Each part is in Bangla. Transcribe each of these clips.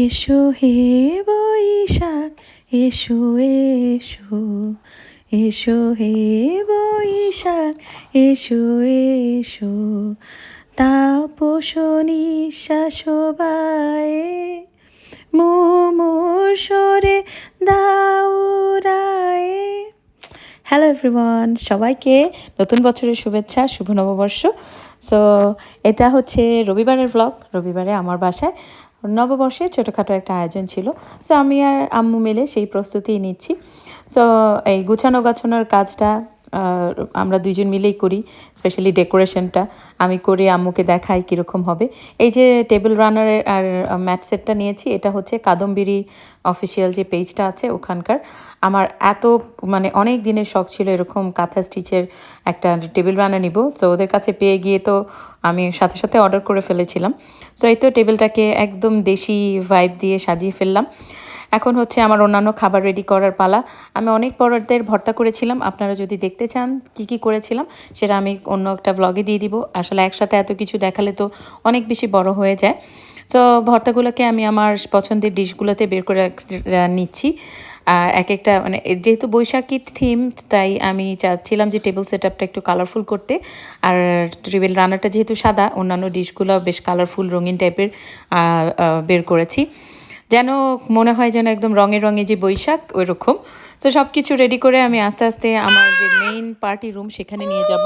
এসো হে বৈশাখ এসো এসো এসো হে বৈশাখ এসো এসো তাপস নিঃশ্বাস বায়ে মুমুর সরে দাউরায়ে। হ্যালো এভরিওয়ান, সবাইকে নতুন বছরের শুভেচ্ছা, শুভ নববর্ষ। সো এটা হচ্ছে রবিবারের ব্লগ। রবিবারে আমার বাসায় নববর্ষের ছোটোখাটো একটা আয়োজন ছিল। সো আমি আর আম্মু মিলে সেই প্রস্তুতি নিচ্ছি। সো এই গুছানো গাছানোর কাজটা আমরা দুইজন মিলেই করি। স্পেশালি ডেকোরেশনটা আমি করি, আম্মুকে দেখাই কীরকম হবে। এই যে টেবিল রানারের আর ম্যাট সেটটা নিয়েছি, এটা হচ্ছে কাদম্বিরি অফিসিয়াল যে পেজটা আছে ওখানকার। আমার এত অনেক দিনের শখ ছিল এরকম কাঁথা স্টিচের একটা টেবিল রানার নিব। তো ওদের কাছে পেয়ে গিয়ে তো আমি সাথে সাথে অর্ডার করে ফেলেছিলাম। সো এই তো টেবিলটাকে একদম দেশি ভাইব দিয়ে সাজিয়ে ফেললাম। এখন হচ্ছে আমার অন্যান্য খাবার রেডি করার পালা। আমি অনেক পদের ভর্তা করেছিলাম, আপনারা যদি দেখতে চান কি কি করেছিলাম সেটা আমি অন্য একটা ব্লগে দিয়ে দিব। আসলে একসাথে এত কিছু দেখালে তো অনেক বেশি বড় হয়ে যায়। তো ভর্তাগুলোকে আমি আমার পছন্দের ডিশগুলোতে বের করে নিচ্ছি। এক একটা যেহেতু বৈশাখী থিম, তাই আমি চাচ্ছিলাম যে টেবিল সেট আপটা একটু কালারফুল করতে। আর টেবিল রান্নাটা যেহেতু সাদা, অন্যান্য ডিশগুলো বেশ কালারফুল রঙিন টাইপের বের করেছি, যেন মনে হয় যেন একদম রঙে রঙে যে বৈশাখ ওই রকম। তো সব কিছু রেডি করে আমি আস্তে আস্তে আমার যে মেইন পার্টি রুম সেখানে নিয়ে যাব।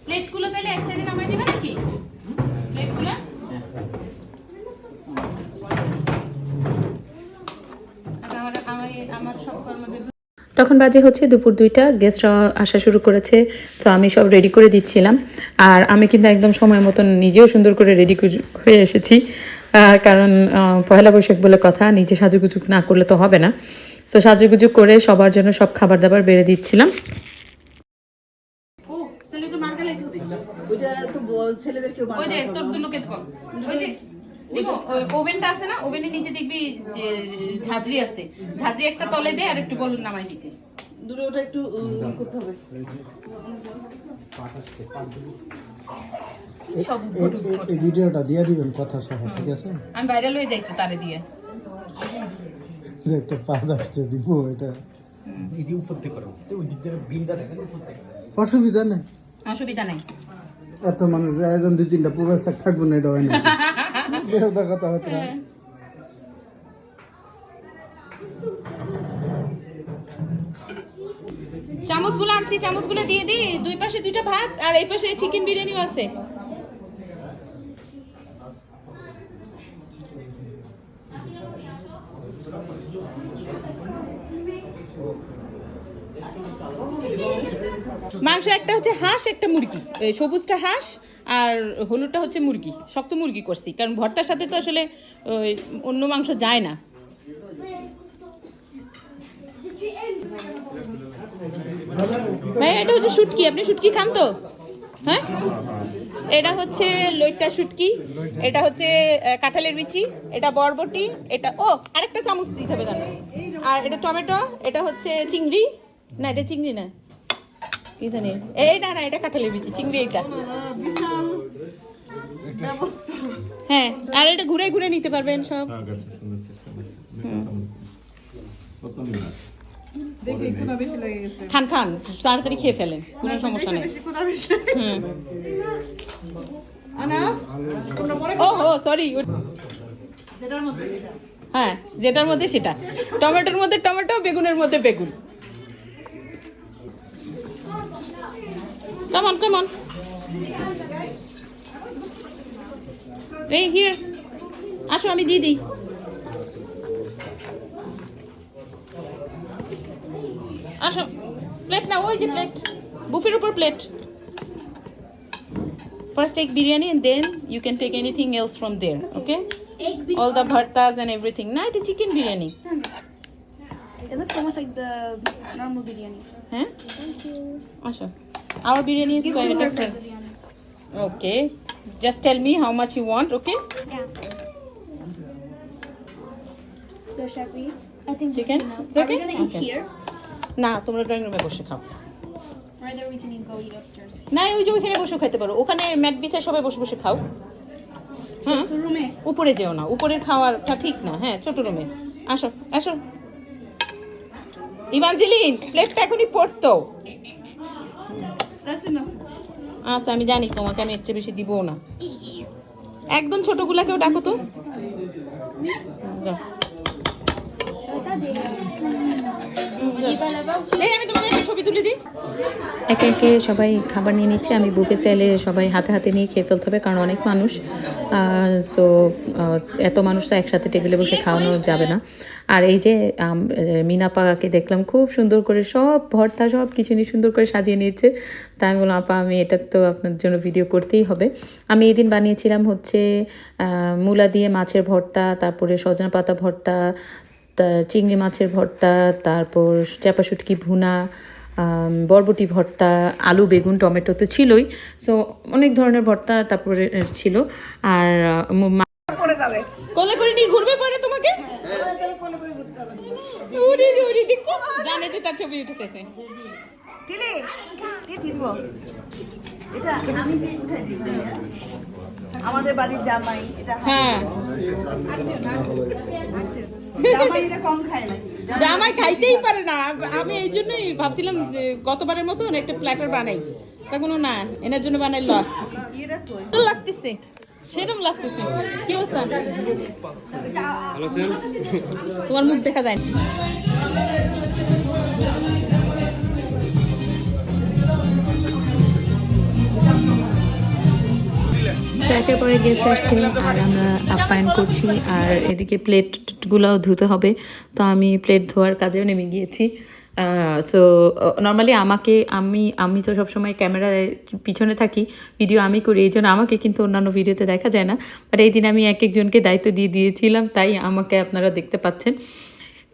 প্লেটগুলো তাহলে এক সাইডে নামাই দিবে নাকি? প্লেটগুলো আমার সব কর্ম। তখন বাজে হচ্ছে দুপুর 2টা, গেস্টরা আসা শুরু করেছে। তো আমি সব রেডি করে দিচ্ছিলাম। আর আমি কিন্তু একদম সময় মতন নিজেও সুন্দর করে রেডি হয়ে এসেছি, কারণ পয়লা বৈশাখ বলে কথা, নিজে সাজুগুজু না করলে তো হবে না। তো সাজুগুজু করে সবার জন্য সব খাবার দাবার বেড়ে দিচ্ছিলাম। ওভেনটা আছে না, ওভেনের নিচে দেখবি যে ঝাঁঝরি আছে, ঝাঁঝরি একটা তলে দে আর একটু বল নামাই দিতে। দূরে ওটা একটু করতে হবে। এই ভিডিওটা দিয়ে দিবেন কথা সহ, ঠিক আছে? আমি ভাইরাল হয়ে যাই তো তারে দিয়ে যে একটা পাদা আছে দিব, এটা এই যে উপর থেকে করো, ওই দিক থেকে বিলটা দেখেন উপর থেকে। অসুবিধা নাই, অসুবিধা নাই। এত মানুষ আয়োজন 2-3টা পুরো সেট থাকবে না, এটা হয় না। বেরোদা কথা হতো না। চামচগুলো আনছি, চামচগুলো দিয়ে দিই। দুই পাশে 2টা ভাত আর এই পাশে চিকেন বিরিয়ানিও আছে। মাংস একটা হচ্ছে হাঁস, একটা মুরগি। সবুজটা হাঁস আর হলুদটা হচ্ছে মুরগি। শক্ত মুরগি করছি, কারণ ভর্তার সাথে তো আসলে অন্য মাংস যায় না। ভাই এটা হচ্ছে শুটকি, আপনি শুটকি খান তো? হ্যাঁ, এটা হচ্ছে লইট্টা শুটকি, এটা হচ্ছে কাঁঠালের বিচি, এটা বরবটি, এটা আরেকটা চামচ দিতে হবে জানো। আর এটা টমেটো, এটা হচ্ছে চিংড়ি। না এটা চিংড়ি না, কি জানি এইটা না, এটা কাঁঠালের বিচি, চিংড়ি এটা। হ্যাঁ, আর এটা ঘুরে ঘুরে নিতে পারবেন সব। খান খান, তাড়াতাড়ি খেয়ে ফেলেন, কোনো সমস্যা নেই। ও সরি। হ্যাঁ, যেটার মধ্যে সেটা। টমেটোর মধ্যে টমেটো, বেগুনের মধ্যে বেগুন। Come on, come on. Hey, here. আসো আমি দিয়ে দিই। আসো, প্লেট না, ওই যে প্লেট, বুফের উপর plate. First take biryani and then you can take anything else from there, okay? All the bhartas and everything. Nah, it's chicken biryani. It looks almost like the normal biryani. Huh? Thank you. Asha. Our biryani is quite different. Okay. Just tell me how much you want, okay? Yeah. So shall we? I think Chicken? this is enough. It's Are we okay? gonna eat Okay. here? না, তোমরা ড্রয়িং রুমে বসে খাও। Or either we can go eat upstairs. না, ওই যে ওইখানে বসে খেতে পারো। ওখানে ম্যাট বিছায় সবাই বসে বসে খাও। হ্যাঁ, The room. উপরে যেও না, উপরের খাওয়ারটা ঠিক না। হ্যাঁ, ছোট রুমে আসো, আসো। ইভাঞ্জেলিন, প্লেটটা এখনই পড়তো। That's enough. আচ্ছা, আমি জানি তোমাকে আমি এর চেয়ে বেশি দিবও না। একদম ছোটগুলাকেও ডাকো তো। যাও। এই আমি তোমাকে একটা ছবি তুলে দিই। একে একে সবাই খাবার নিয়ে নিচ্ছে। আমি বুফে স্টাইলে সবাই হাতে হাতে নিয়ে খেয়ে ফেলতে হবে, কারণ অনেক মানুষ। সো এত মানুষ তো একসাথে টেবিলে বসে খাওয়ানো যাবে না। আর এই যে মিনাপাকে দেখলাম খুব সুন্দর করে সব ভর্তা সব কিছু নিয়ে সুন্দর করে সাজিয়ে নিয়েছে। তাই আমি বললাম, আপা আমি এটা তো আপনার জন্য ভিডিও করতেই হবে। আমি এই দিন বানিয়েছিলাম হচ্ছে মূলা দিয়ে মাছের ভর্তা, তারপরে সজনা পাতা ভর্তা, চিংড়ি মাছের ভর্তা, তারপর চাপা শুটকি ভুনা, বরবটি ভর্তা, আলু বেগুন টমেটো তো ছিলই। সো অনেক ধরনের ভর্তা তারপরে ছিল। আর কোলে করে নিয়ে ঘুরবে পরে তোমাকে। দেখো জানে যে তার ছবি উঠেছে। এটা আমি উঠাই দিব আমাদের বাড়ির জামাই। এটা হ্যাঁ, জামাই এটা কম খায় না, জামাই খাইতেই পারে না। আমি এই জন্যই ভাবছিলাম গতবারের মতো একটা প্ল্যাটার বানাই, তা কোনো না, এনার জন্য বানাই লস। এটা কই তো লাগতেছে, সেরকম লাগতেছে। কি অবস্থা? তোমার মুখ দেখা যায় না। একের পরে গেস্ট আসছে আর আমরা আপ্যায়ন করছি। আর এদিকে প্লেটগুলোও ধুতে হবে, তো আমি প্লেট ধোয়ার কাজেও নেমে গিয়েছি। সো নর্মালি আমি তো সবসময় ক্যামেরায় পিছনে থাকি, ভিডিও আমি করি, এই জন্য আমাকে কিন্তু অন্যান্য ভিডিওতে দেখা যায় না। বাট এই দিন আমি এক একজনকে দায়িত্ব দিয়ে দিয়েছিলাম, তাই আমাকে আপনারা দেখতে পাচ্ছেন।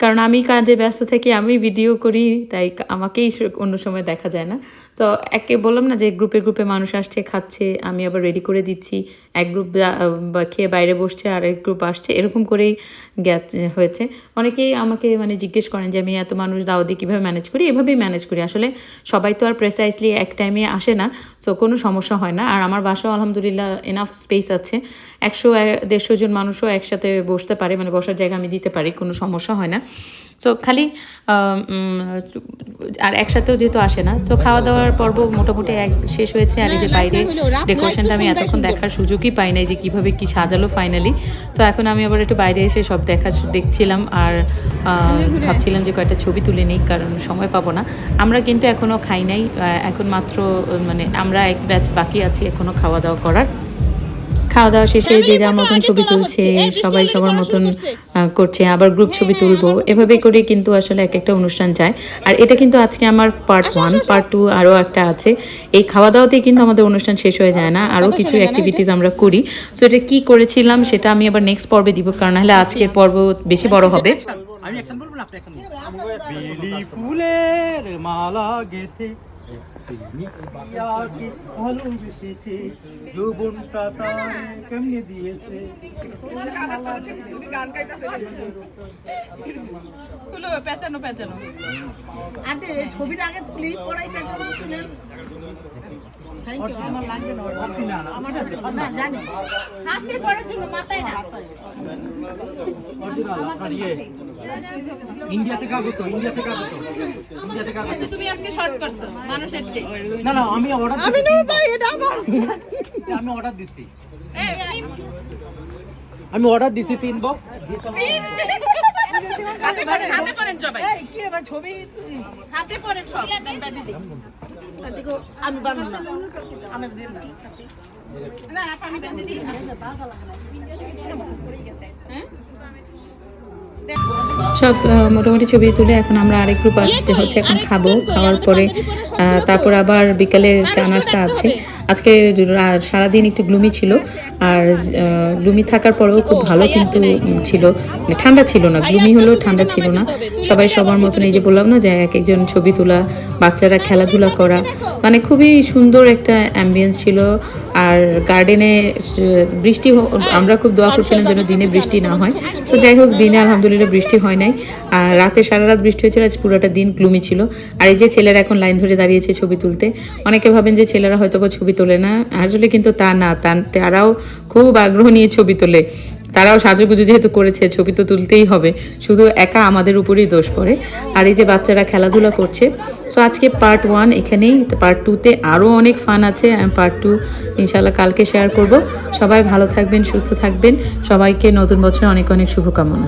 কারণ আমি কাজে ব্যস্ত থাকি, আমি ভিডিও করি, তাই আমাকেই অন্য সময় দেখা যায় না। তো একে বললাম না যে গ্রুপে গ্রুপে মানুষ আসছে, খাচ্ছে, আমি আবার রেডি করে দিচ্ছি। এক গ্রুপ খেয়ে বাইরে বসছে, আর এক গ্রুপ আসছে, এরকম করেই হয়েছে। অনেকেই আমাকে মানে জিজ্ঞেস করেন যে আমি এত মানুষ দাও দিয়ে কীভাবে ম্যানেজ করি। এভাবেই ম্যানেজ করি। আসলে সবাই তো আর প্রেসাইসলি এক টাইমে আসে না, সো কোনো সমস্যা হয় না। আর আমার বাসাও আলহামদুলিল্লাহ এনাফ স্পেস আছে, 100-150 জন মানুষও একসাথে বসতে পারে, মানে বসার জায়গা আমি দিতে পারি, কোনো সমস্যা হয় না। সো খালি আর একসাথেও যেহেতু আসে না, সো খাওয়া দাওয়ার পর্ব মোটামুটি শেষ হয়েছে। আর এই যে বাইরে ডেকোরেশনটা আমি এতক্ষণ দেখার সুযোগই পাই নাই যে কীভাবে কী সাজালো ফাইনালি। তো এখন আমি আবার একটু বাইরে এসে সব দেখছিলাম আর ভাবছিলাম যে কয়েকটা ছবি তুলে নিই, কারণ সময় পাবো না। আমরা কিন্তু এখনও খাই নাই, এখন মাত্র মানে আমরা এক ব্যাচ বাকি আছি এখনও খাওয়া দাওয়া করার। খাওয়া দাওয়া শেষে যে যার মতন ছবি তুলছে, সবাই সবার মতন করছে, আবার গ্রুপ ছবি তুলবো, এভাবে করে কিন্তু আসলে এক একটা অনুষ্ঠান যায়। আর এটা কিন্তু আজকে আমার পার্ট 1, পার্ট 2 আরও একটা আছে। এই খাওয়া দাওয়াতেই কিন্তু আমাদের অনুষ্ঠান শেষ হয়ে যায় না, আরও কিছু অ্যাক্টিভিটিস আমরা করি। সো এটা কী করেছিলাম সেটা আমি আবার নেক্সট পর্বে দিব, কারণ নাহলে আজকের পর্ব বেশি বড় হবে। আমি অ্যাকশন বলবো না, আপনি অ্যাকশন বলুন। বেলি ফুলের মালা গেথে ভালোবেসেছে, যৌবনটা তার কেমনে দিয়েছে। পেঁচানো পেঁচানো আন্টি এই ছবিটা আগে তুলি, পড়াই পেছনে তুলে। থ্যাংক ইউ, আমার লাগবে না, আমার না জানি সাথে পড়ার জন্য মাথায় না। ইন্ডিয়া থেকে আগত, তুমি আজকে শর্ট করছো মানুষের চেয়ে। না আমি অর্ডার আমি না ভাই, এটা আমার আমি অর্ডার দিচ্ছি। আমি অর্ডার দিছি 3 বক্স হাতে করেন সবাই এই কি রে ভাই ছবি হাতে করেন সব আমি বানাবো না আমি দিন না না আমি বেঁধে দিই সব মোটামুটি ছবি তুলে এখন আমরা আরেক গ্রুপ আসতে হচ্ছে, এখন খাবো, খাওয়ার পরে তারপর আবার বিকালের চা নাস্তা আছে। আজকে সারাদিন একটু গ্লুমি ছিল, আর গ্লুমি থাকার পরেও খুব ভালো কিন্তু ছিল, মানে ঠান্ডা ছিল না, গ্লুমি হলেও ঠান্ডা ছিল না। সবাই সবার মতন, এই যে বললাম না যে এক একজন ছবি তোলা, বাচ্চারা খেলাধুলা করা, মানে খুবই সুন্দর একটা অ্যাম্বিয়েন্স ছিল। আর গার্ডেনে বৃষ্টি, আমরা খুব দোয়া করছিলাম যেন দিনে বৃষ্টি না হয়। তো যাই হোক, দিনে আলহামদুলিল্লাহ বৃষ্টি হয় নাই, আর রাতে সারা রাত বৃষ্টি হয়েছিল, আজ পুরোটা দিন গ্লুমি ছিল। আর এই যে ছেলেরা এখন লাইন ধরে দাঁড়িয়েছে ছবি তুলতে। অনেকে ভাবেন যে ছেলেরা হয়তো বা ছবি তোলে না, আসলে কিন্তু তা না, তারাও খুব আগ্রহ নিয়ে ছবি তোলে। তারাও সাজুগুজু যেহেতু করেছে, ছবি তো তুলতেই হবে, শুধু একা আমাদের উপরেই দোষ পড়ে। আর এই যে বাচ্চারা খেলাধুলা করছে। সো আজকে পার্ট 1 এখানেই, পার্ট 2-তে আরও অনেক ফান আছে। পার্ট 2 ইনশাল্লাহ কালকে শেয়ার করব। সবাই ভালো থাকবেন, সুস্থ থাকবেন, সবাইকে নতুন বছরে অনেক অনেক শুভকামনা।